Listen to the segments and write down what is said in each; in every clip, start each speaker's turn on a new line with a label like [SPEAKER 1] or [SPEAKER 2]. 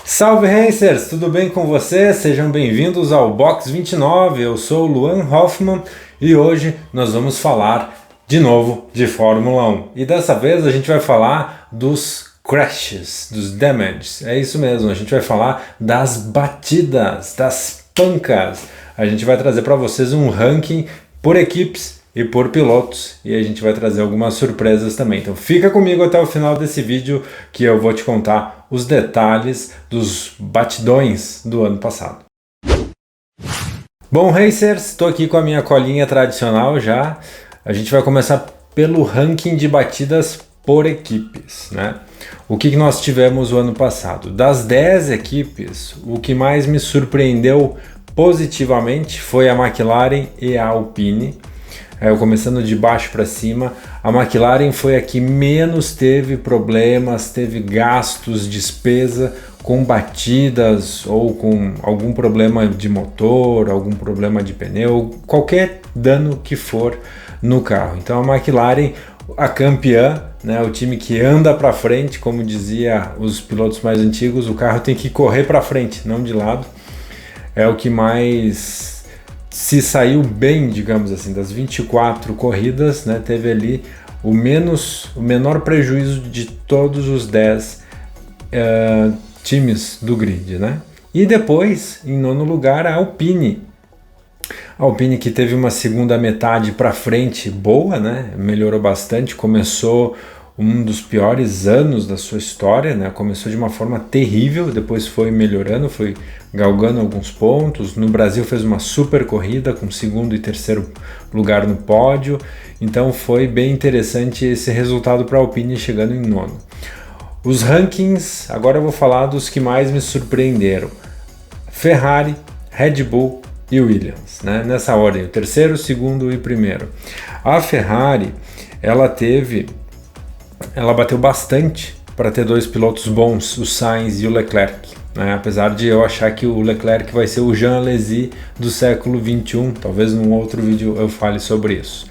[SPEAKER 1] Salve Racers, tudo bem com vocês? Sejam bem-vindos ao Box 29, eu sou o Luan Hoffman e hoje nós vamos falar de novo de Fórmula 1. E dessa vez a gente vai falar dos crashes, dos damages, é isso mesmo, a gente vai falar das batidas, das pancas. A gente vai trazer para vocês um ranking por equipes e por pilotos, e a gente vai trazer algumas surpresas também. Então fica comigo até o final desse vídeo que eu vou te contar os detalhes dos batidões do ano passado. Bom, Racers, estou aqui com a minha colinha tradicional já. A gente vai começar pelo ranking de batidas por equipes, né? O que nós tivemos o ano passado? Das 10 equipes, o que mais me surpreendeu positivamente foi a McLaren e a Alpine. Começando de baixo para cima, a McLaren foi a que menos teve problemas, teve gastos, despesa com batidas ou com algum problema de motor, algum problema de pneu, qualquer dano que for no carro. Então a McLaren, a campeã, né, o time que anda para frente, como dizia os pilotos mais antigos, o carro tem que correr para frente, não de lado. É o que mais se saiu bem, digamos assim, das 24 corridas, né, teve ali o menor prejuízo de todos os 10 times do grid, né? E depois, em nono lugar, a Alpine. A Alpine que teve uma segunda metade para frente boa, né? Melhorou bastante, começou um dos piores anos da sua história, né? Começou de uma forma terrível, depois foi melhorando, foi galgando alguns pontos. No Brasil fez uma super corrida com segundo e terceiro lugar no pódio, então foi bem interessante esse resultado para a Alpine chegando em nono. Os rankings, agora eu vou falar dos que mais me surpreenderam: Ferrari, Red Bull e Williams, né? Nessa ordem, o terceiro, segundo e primeiro. A Ferrari, ela bateu bastante para ter dois pilotos bons, o Sainz e o Leclerc, né? Apesar de eu achar que o Leclerc vai ser o Jean Alesi do século 21, talvez num outro vídeo eu fale sobre isso.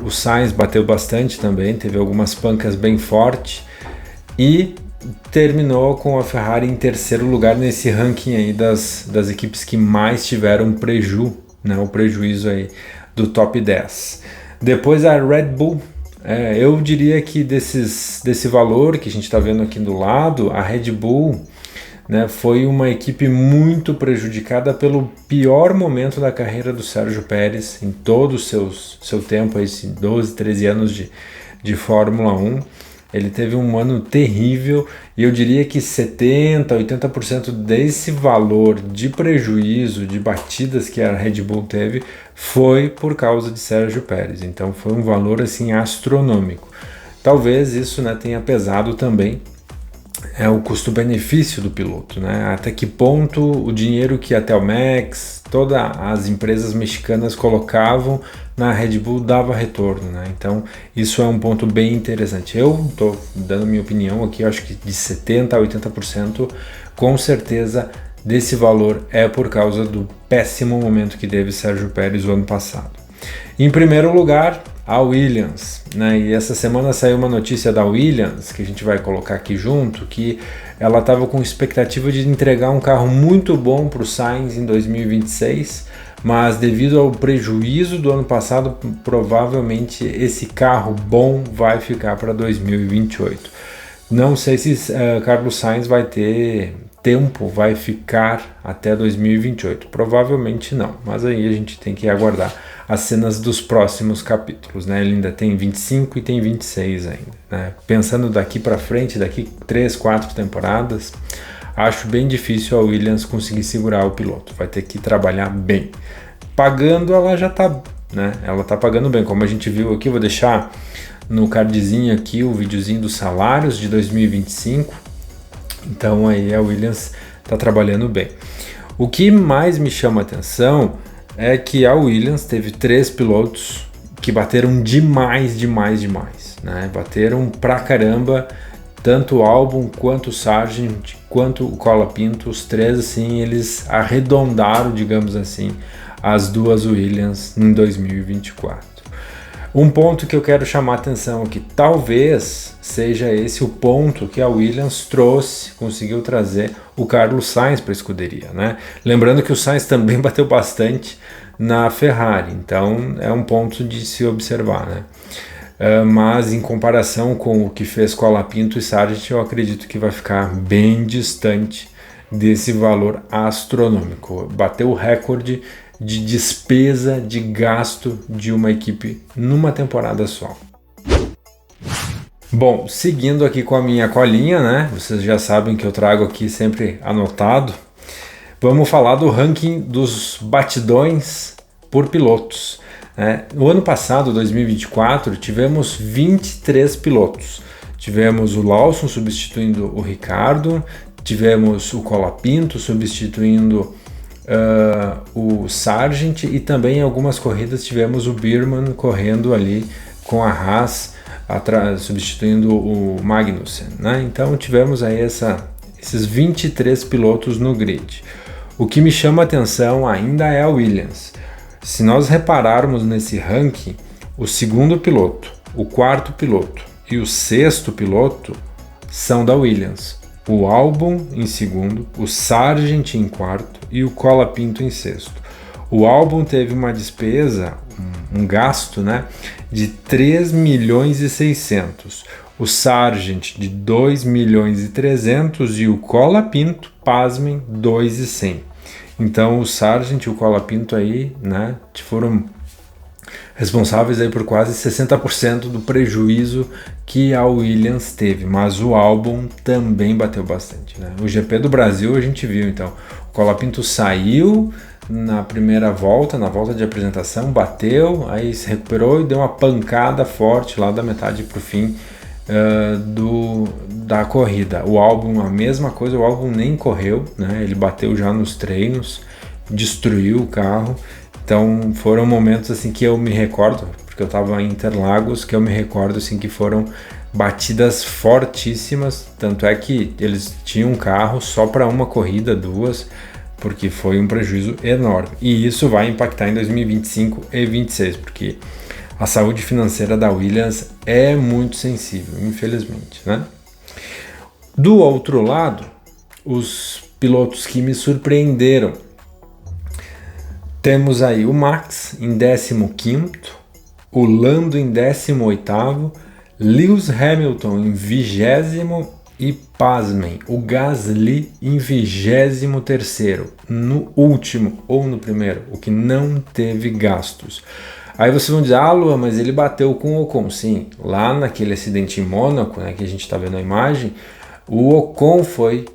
[SPEAKER 1] O Sainz bateu bastante também, teve algumas pancas bem fortes e terminou com a Ferrari em terceiro lugar nesse ranking aí das equipes que mais tiveram né, o prejuízo aí do top 10. Depois a Red Bull. Eu diria que desse valor que a gente está vendo aqui do lado, a Red Bull, né, foi uma equipe muito prejudicada pelo pior momento da carreira do Sérgio Pérez em todo o seu tempo, esses 12, 13 anos de Fórmula 1. Ele teve um ano terrível e eu diria que 70%, 80% desse valor de prejuízo, de batidas que a Red Bull teve, foi por causa de Sérgio Pérez. Então foi um valor assim astronômico. Talvez isso, né, tenha pesado também o custo-benefício do piloto, né? Até que ponto o dinheiro que a Telmex, todas as empresas mexicanas colocavam na Red Bull dava retorno, né? Então isso é um ponto bem interessante. Eu estou dando minha opinião aqui, eu acho que de 70% a 80% com certeza desse valor é por causa do péssimo momento que teve Sérgio Pérez o ano passado. Em primeiro lugar, a Williams, né? E essa semana saiu uma notícia da Williams, que a gente vai colocar aqui junto, que ela estava com expectativa de entregar um carro muito bom para o Sainz em 2026, mas devido ao prejuízo do ano passado, provavelmente esse carro bom vai ficar para 2028. Não sei se Carlos Sainz vai ter tempo, vai ficar até 2028, provavelmente não, mas aí a gente tem que aguardar as cenas dos próximos capítulos, né? Ele ainda tem 25 e tem 26 ainda, né? Pensando daqui para frente, daqui 3, 4 temporadas, acho bem difícil a Williams conseguir segurar o piloto, vai ter que trabalhar bem. Pagando ela já tá, né? Ela tá pagando bem, como a gente viu aqui, vou deixar no cardzinho aqui o videozinho dos salários de 2025, então aí a Williams tá trabalhando bem. O que mais me chama a atenção é que a Williams teve 3 pilotos que bateram demais, né? Bateram pra caramba, tanto o Albon, quanto o Sargent, quanto o Colapinto, os 3 assim, eles arredondaram, digamos assim, as duas Williams em 2024. Um ponto que eu quero chamar a atenção aqui, talvez seja esse o ponto que a Williams conseguiu trazer o Carlos Sainz para a escuderia, né? Lembrando que o Sainz também bateu bastante na Ferrari, então é um ponto de se observar, né? Mas em comparação com o que fez Colapinto e Sargent, eu acredito que vai ficar bem distante desse valor astronômico. Bateu o recorde de despesa, de gasto de uma equipe numa temporada só. Bom, seguindo aqui com a minha colinha, né? Vocês já sabem que eu trago aqui sempre anotado. Vamos falar do ranking dos batidões por pilotos. No ano passado, 2024, tivemos 23 pilotos. Tivemos o Lawson substituindo o Ricardo, tivemos o Colapinto substituindo o Sargent, e também em algumas corridas tivemos o Birman correndo ali com a Haas, substituindo o Magnussen, né? Então tivemos aí esses 23 pilotos no grid. O que me chama a atenção ainda é a Williams. Se nós repararmos nesse ranking, o segundo piloto, o quarto piloto e o sexto piloto são da Williams. O Albon em segundo, o Sargent em quarto e o Colapinto em sexto. O Albon teve uma despesa, um gasto, né, de 3 milhões e 600. O Sargent de 2 milhões e 300 e o Colapinto, pasmem, 2 e 100. Então o Sargent e o Colapinto aí, né, foram responsáveis aí por quase 60% do prejuízo que a Williams teve, mas o Albon também bateu bastante, né? O GP do Brasil a gente viu, então, o Colapinto saiu na primeira volta, na volta de apresentação, bateu, aí se recuperou e deu uma pancada forte lá da metade para o fim da corrida. O Albon, a mesma coisa, o Albon nem correu, né? Ele bateu já nos treinos, destruiu o carro. Então foram momentos assim que eu me recordo, porque eu estava em Interlagos, que eu me recordo assim que foram batidas fortíssimas, tanto é que eles tinham um carro só para uma corrida, duas, porque foi um prejuízo enorme. E isso vai impactar em 2025 e 2026, porque a saúde financeira da Williams é muito sensível, infelizmente, né? Do outro lado, os pilotos que me surpreenderam. Temos aí o Max em 15º, o Lando em 18º, Lewis Hamilton em 20º e, pasmem, o Gasly em 23º, no último ou no primeiro, o que não teve gastos. Aí vocês vão dizer, Luan, mas ele bateu com o Ocon. Sim, lá naquele acidente em Mônaco, né, que a gente está vendo a imagem, o Ocon foi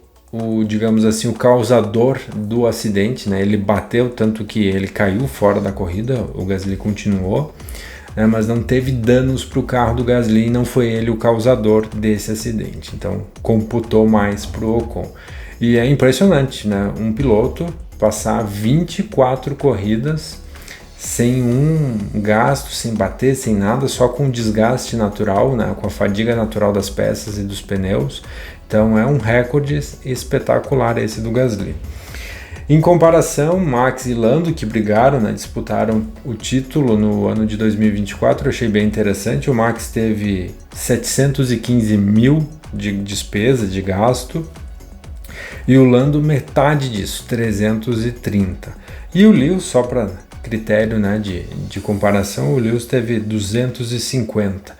[SPEAKER 1] digamos assim, o causador do acidente, né? Ele bateu tanto que ele caiu fora da corrida, o Gasly continuou, né? Mas não teve danos para o carro do Gasly, não foi ele o causador desse acidente, então computou mais para o Ocon. E é impressionante, né? Um piloto passar 24 corridas sem um gasto, sem bater, sem nada, só com desgaste natural, né? Com a fadiga natural das peças e dos pneus. Então é um recorde espetacular esse do Gasly. Em comparação, Max e Lando, que brigaram, né, disputaram o título no ano de 2024, eu achei bem interessante. O Max teve 715 mil de despesa, de gasto, e o Lando metade disso, 330. E o Lewis, só para critério, né, de comparação, o Lewis teve 250.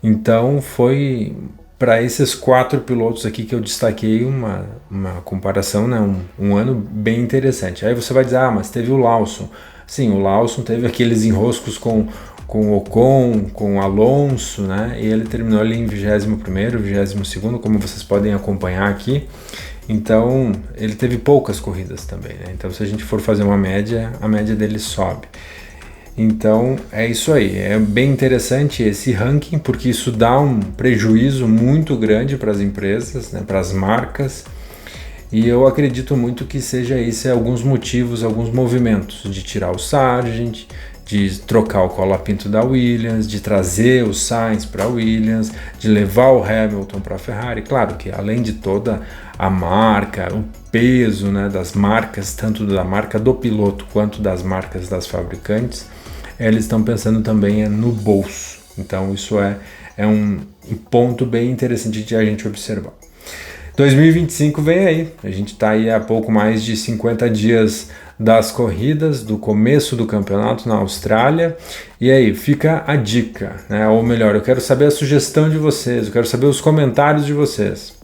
[SPEAKER 1] Então foi para esses 4 pilotos aqui que eu destaquei uma comparação, né, um ano bem interessante. Aí você vai dizer, mas teve o Lawson. Sim, o Lawson teve aqueles enroscos com o Ocon, com o Alonso, né, e ele terminou ali em 21º, 22º, como vocês podem acompanhar aqui. Então ele teve poucas corridas também, né? Então se a gente for fazer uma média, a média dele sobe. Então é isso aí, é bem interessante esse ranking, porque isso dá um prejuízo muito grande para as empresas, né, para as marcas, e eu acredito muito que seja esse alguns motivos, alguns movimentos de tirar o Sargent, de trocar o Colapinto da Williams, de trazer o Sainz para a Williams, de levar o Hamilton para a Ferrari. Claro que além de toda a marca, o peso, né, das marcas, tanto da marca do piloto quanto das marcas das fabricantes, eles estão pensando também no bolso. Então isso é um ponto bem interessante de a gente observar. 2025 vem aí, a gente está aí há pouco mais de 50 dias das corridas, do começo do campeonato na Austrália, e aí fica a dica, né? Ou melhor, eu quero saber a sugestão de vocês, eu quero saber os comentários de vocês.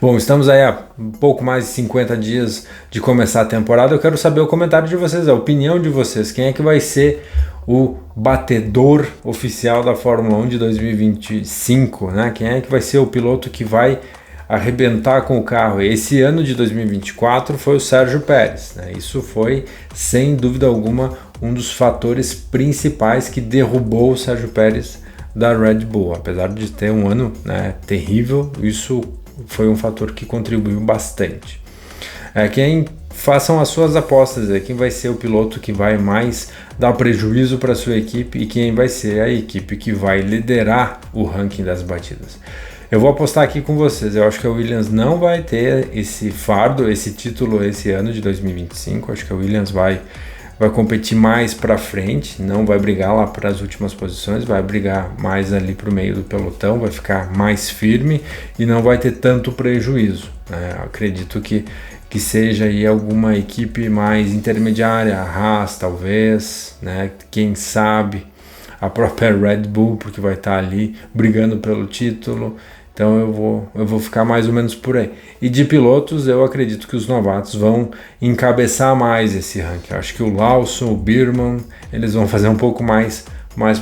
[SPEAKER 1] Bom, estamos aí há um pouco mais de 50 dias de começar a temporada, eu quero saber o comentário de vocês, a opinião de vocês, quem é que vai ser o batedor oficial da Fórmula 1 de 2025, né? Quem é que vai ser o piloto que vai arrebentar com o carro? Esse ano de 2024 foi o Sérgio Pérez, né? Isso foi, sem dúvida alguma, um dos fatores principais que derrubou o Sérgio Pérez da Red Bull. Apesar de ter um ano, né, terrível, isso foi um fator que contribuiu bastante. Façam as suas apostas, quem vai ser o piloto que vai mais dar prejuízo para a sua equipe e quem vai ser a equipe que vai liderar o ranking das batidas. Eu vou apostar aqui com vocês, eu acho que a Williams não vai ter esse fardo, esse título esse ano de 2025, acho que a Williams vai competir mais para frente, não vai brigar lá para as últimas posições, vai brigar mais ali para o meio do pelotão, vai ficar mais firme e não vai ter tanto prejuízo, né? Acredito que seja aí alguma equipe mais intermediária, a Haas talvez, né? Quem sabe a própria Red Bull, porque vai estar ali brigando pelo título. Então eu vou ficar mais ou menos por aí. E de pilotos, eu acredito que os novatos vão encabeçar mais esse ranking. Eu acho que o Lawson, o Birman, eles vão fazer um pouco mais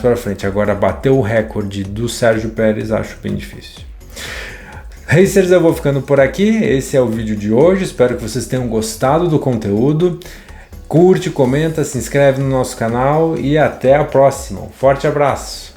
[SPEAKER 1] para frente. Agora, bater o recorde do Sérgio Pérez, acho bem difícil. Racers, eu vou ficando por aqui. Esse é o vídeo de hoje. Espero que vocês tenham gostado do conteúdo. Curte, comenta, se inscreve no nosso canal e até a próxima. Um forte abraço!